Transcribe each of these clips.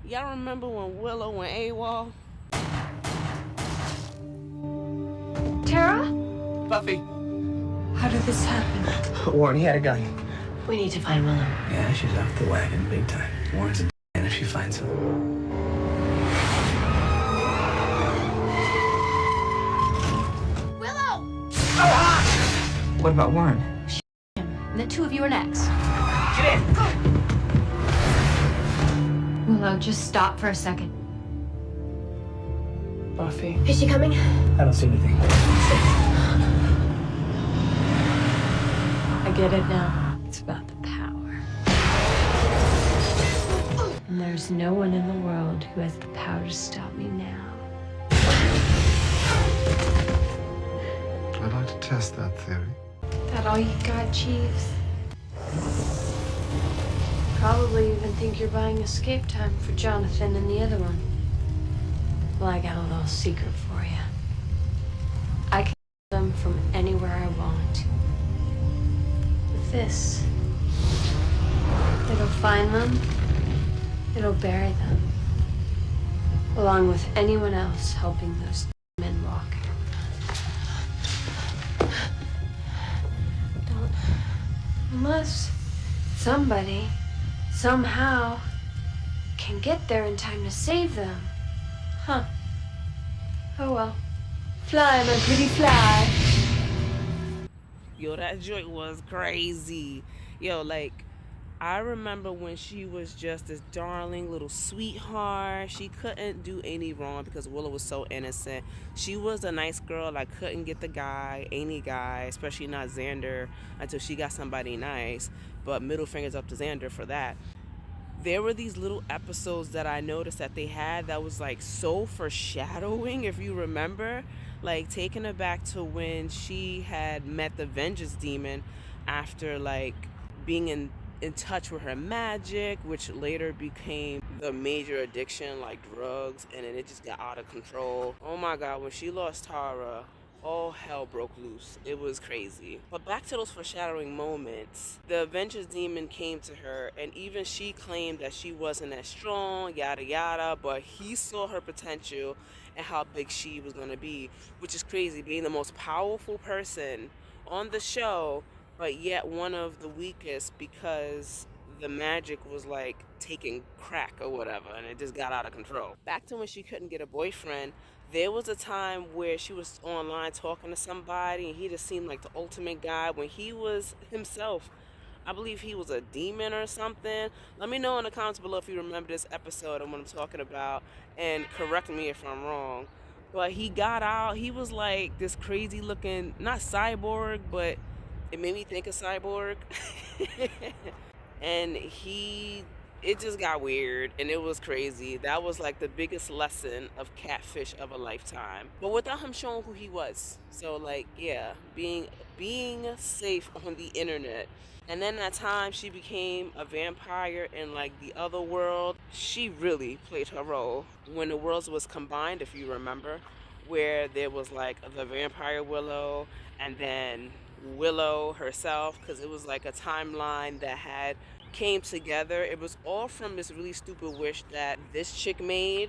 Y'all remember when Willow went AWOL? Tara? Buffy. How did this happen? Warren, he had a gun. We need to find Willow. Yeah, she's off the wagon big time. Warren's a and if she finds him. Willow! What about Warren? And the two of you are next. Get in! Willow, just stop for a second. Buffy. Is she coming? I don't see anything. I get it now. It's about the power. And there's no one in the world who has the power to stop me now. I'd like to test that theory. That all you got, Jeeves? Probably even think you're buying escape time for Jonathan and the other one. Well, I got a little secret for you. I can get them from anywhere I want. With this, it'll find them, it'll bury them, along with anyone else helping those men walk. Don't. Unless somebody, somehow, can get there in time to save them. Huh. Oh well. Fly, my pretty fly. Yo, that joint was crazy. Yo, like, I remember when she was just this darling little sweetheart. She couldn't do any wrong because Willow was so innocent. She was a nice girl. I couldn't get the guy, any guy, especially not Xander, until she got somebody nice. But middle fingers up to Xander for that. There were these little episodes that I noticed that they had that was like so foreshadowing, if you remember, like taking it back to when she had met the vengeance demon after like being in touch with her magic, which later became the major addiction like drugs, and then it just got out of control. Oh my god, when she lost Tara, all hell broke loose. It was crazy. But back to those foreshadowing moments, the vengeance demon came to her, and even she claimed that she wasn't as strong, yada yada, but he saw her potential and how big she was going to be, which is crazy, being the most powerful person on the show, but yet one of the weakest because the magic was like taking crack or whatever, and it just got out of control. Back to when she couldn't get a boyfriend, there was a time where she was online talking to somebody and he just seemed like the ultimate guy when he was himself. I believe he was a demon or something. Let me know in the comments below if you remember this episode and what I'm talking about, and correct me if I'm wrong. But he got out, he was like this crazy looking, not cyborg, but it made me think of cyborg. And it just got weird and it was crazy. That was like the biggest lesson of catfish of a lifetime, but without him showing who he was. So like, yeah, being safe on the internet. And then that time she became a vampire in like the other world, she really played her role when the worlds was combined, if you remember, where there was like the vampire Willow and then Willow herself, because it was like a timeline that had came together. It was all from this really stupid wish that this chick made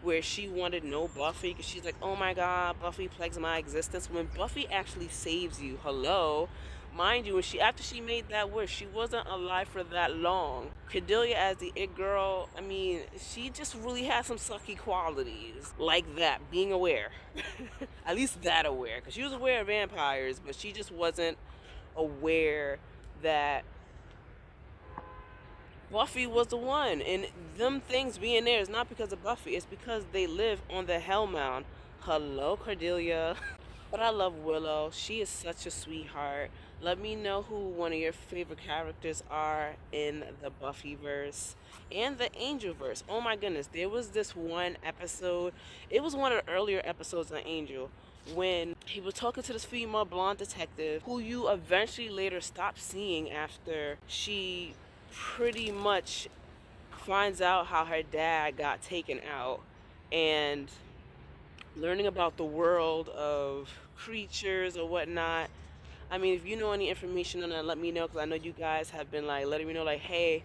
where she wanted no Buffy because she's like, oh my god, Buffy plagues my existence, when Buffy actually saves you. Hello. Mind you, when she after she made that wish, she wasn't alive for that long. Cordelia as the it girl, I mean, she just really had some sucky qualities like that, being aware. At least that aware, because she was aware of vampires, but she just wasn't aware that Buffy was the one. And them things being there is not because of Buffy, it's because they live on the Hellmount. Hello, Cordelia. But I love Willow. She is such a sweetheart. Let me know who one of your favorite characters are in the Buffyverse and the Angelverse. Oh my goodness, there was this one episode. It was one of the earlier episodes of Angel when he was talking to this female blonde detective who you eventually later stop seeing after she pretty much finds out how her dad got taken out, and learning about the world of creatures or whatnot. I mean, if you know any information on that, let me know, because I know you guys have been like letting me know, like, hey,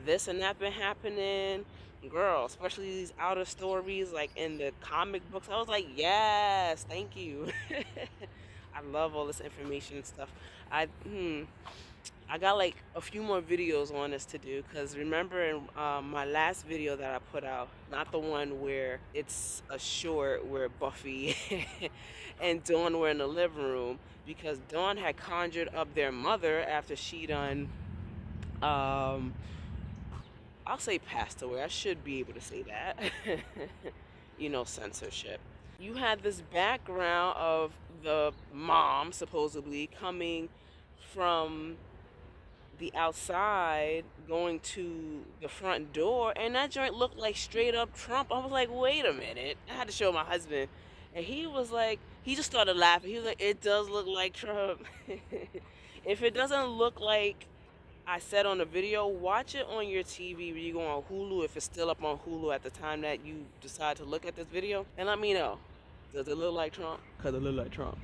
this and that been happening. Girl, especially these outer stories like in the comic books. I was like, yes, thank you. I love all this information and stuff. I I got like a few more videos on this to do because remember in my last video that I put out, not the one where it's a short where Buffy and Dawn were in the living room because Dawn had conjured up their mother after she done um I'll say passed away. I should be able to say that. You know, censorship. You had this background of the mom supposedly coming from the outside going to the front door, and that joint looked like straight up Trump. I was like, wait a minute. I had to show my husband, and he was like, he just started laughing. He was like, it does look like Trump. If it doesn't look like I said on the video, watch it on your TV when you go on Hulu, if it's still up on Hulu at the time that you decide to look at this video, and let me know. Does it look like Trump? Because it look like Trump.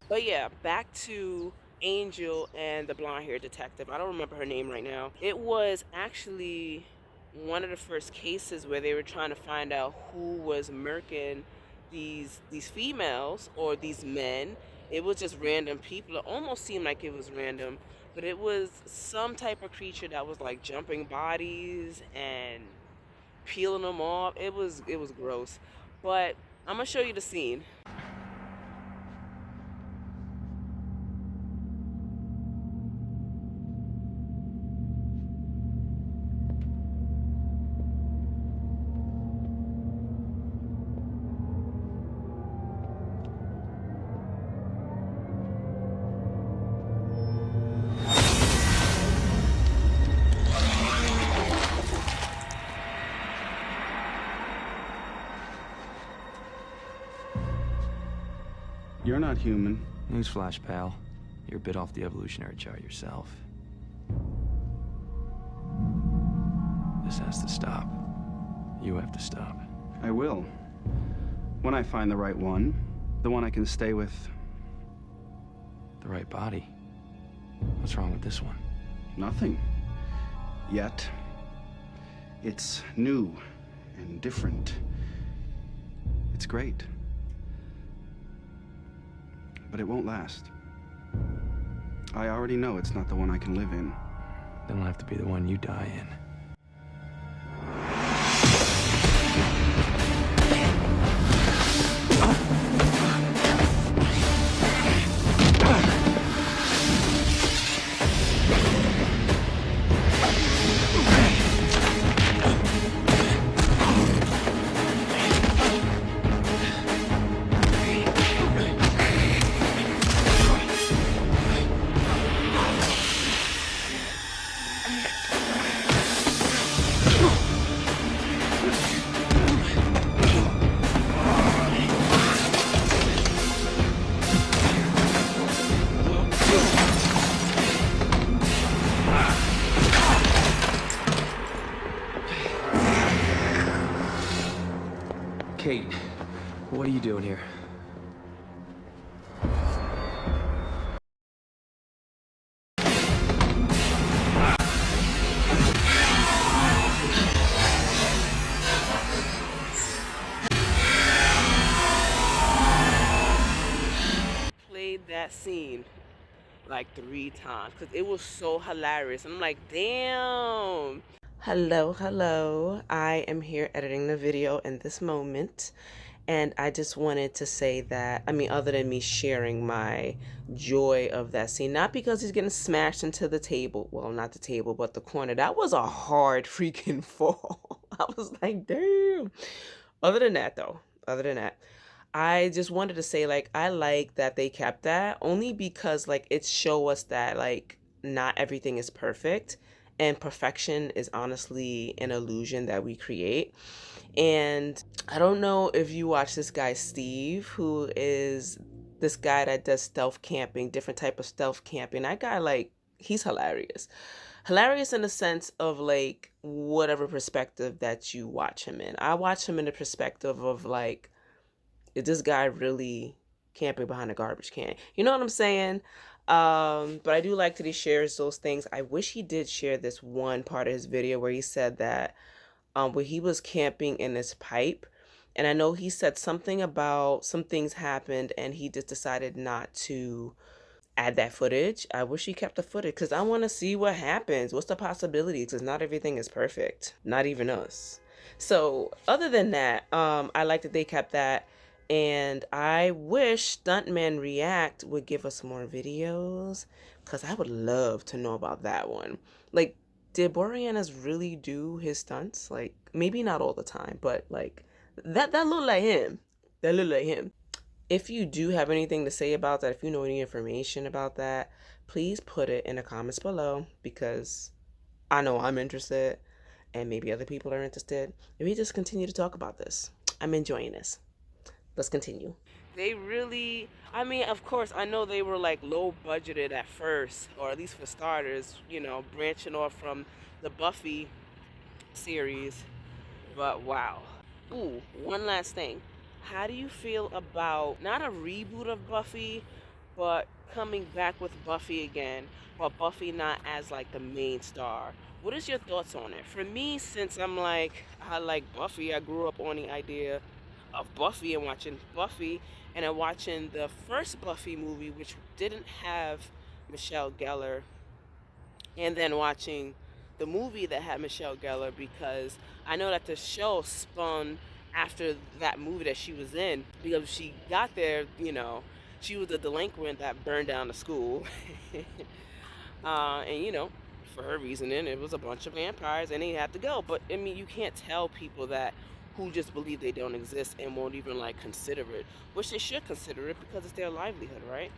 But yeah, back to Angel and the blonde haired detective. I don't remember her name right now. It was actually one of the first cases where they were trying to find out who was murking these females or these men. It was just random people. It almost seemed like it was random, but it was some type of creature that was like jumping bodies and peeling them off. It was gross. But I'm gonna show you the scene. You're not human. Newsflash, pal. You're a bit off the evolutionary chart yourself. This has to stop. You have to stop. I will. When I find the right one. The one I can stay with. The right body. What's wrong with this one? Nothing. Yet. It's new and different. It's great. But it won't last. I already know it's not the one I can live in. Then it'll have to be the one you die in. Kate, what are you doing here? Played that scene like 3 times because it was so hilarious. I'm like, damn. Hello. I am here editing the video in this moment. And I just wanted to say that, I mean, other than me sharing my joy of that scene, not because he's getting smashed into the table, well, not the table, but the corner. That was a hard freaking fall. I was like, damn. Other than that, though, I just wanted to say, like, I like that they kept that only because, like, it show us that, like, not everything is perfect and perfection is honestly an illusion that we create. And I don't know if you watch this guy, Steve, who is this guy that does stealth camping, different type of stealth camping. That guy, like, he's hilarious. Hilarious in the sense of, like, whatever perspective that you watch him in. I watch him in the perspective of, like, is this guy really camping behind a garbage can? You know what I'm saying? But I do like that he shares those things. I wish he did share this one part of his video where he said that where he was camping in his pipe. And I know he said something about some things happened and he just decided not to add that footage. I wish he kept the footage because I want to see what happens. What's the possibilities? Because not everything is perfect. Not even us. So other than that, I like that they kept that. And I wish Stuntman React would give us more videos because I would love to know about that one. Like, did Boreanaz really do his stunts? Like, maybe not all the time, but like that looked like him. That looked like him. If you do have anything to say about that, if you know any information about that, please put it in the comments below because I know I'm interested and maybe other people are interested. And we just continue to talk about this. I'm enjoying this. Let's continue. They really, I mean, of course, I know they were like low budgeted at first, or at least for starters, you know, branching off from the Buffy series. But wow. Ooh, one last thing. How do you feel about not a reboot of Buffy, but coming back with Buffy again, but Buffy not as like the main star? What is your thoughts on it? For me, since I like Buffy, I grew up on the idea of Buffy and watching Buffy, and then watching the first Buffy movie, which didn't have Michelle Gellar, and then watching the movie that had Michelle Gellar because I know that the show spun after that movie that she was in because she got there, you know, she was a delinquent that burned down the school. And, you know, for her reasoning, it was a bunch of vampires and they had to go. But, I mean, you can't tell people that who just believe they don't exist and won't even, like, consider it, which they should consider it because it's their livelihood, right?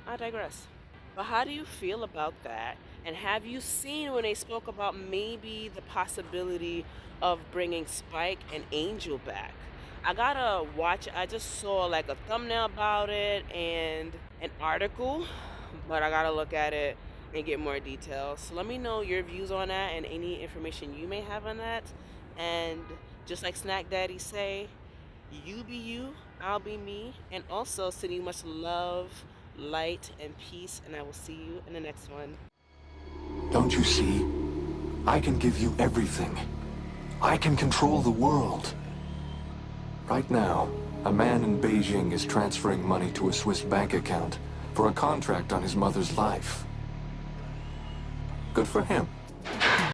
I digress. But how do you feel about that? And have you seen when they spoke about maybe the possibility of bringing Spike and Angel back? I gotta watch it. I just saw like a thumbnail about it and an article, but I gotta look at it and get more details. So let me know your views on that and any information you may have on that. And just like Snack Daddy say, you be you, I'll be me. And also sending you much love, light, and peace. And I will see you in the next one. Don't you see? I can give you everything. I can control the world. Right now, a man in Beijing is transferring money to a Swiss bank account for a contract on his mother's life. Good for him.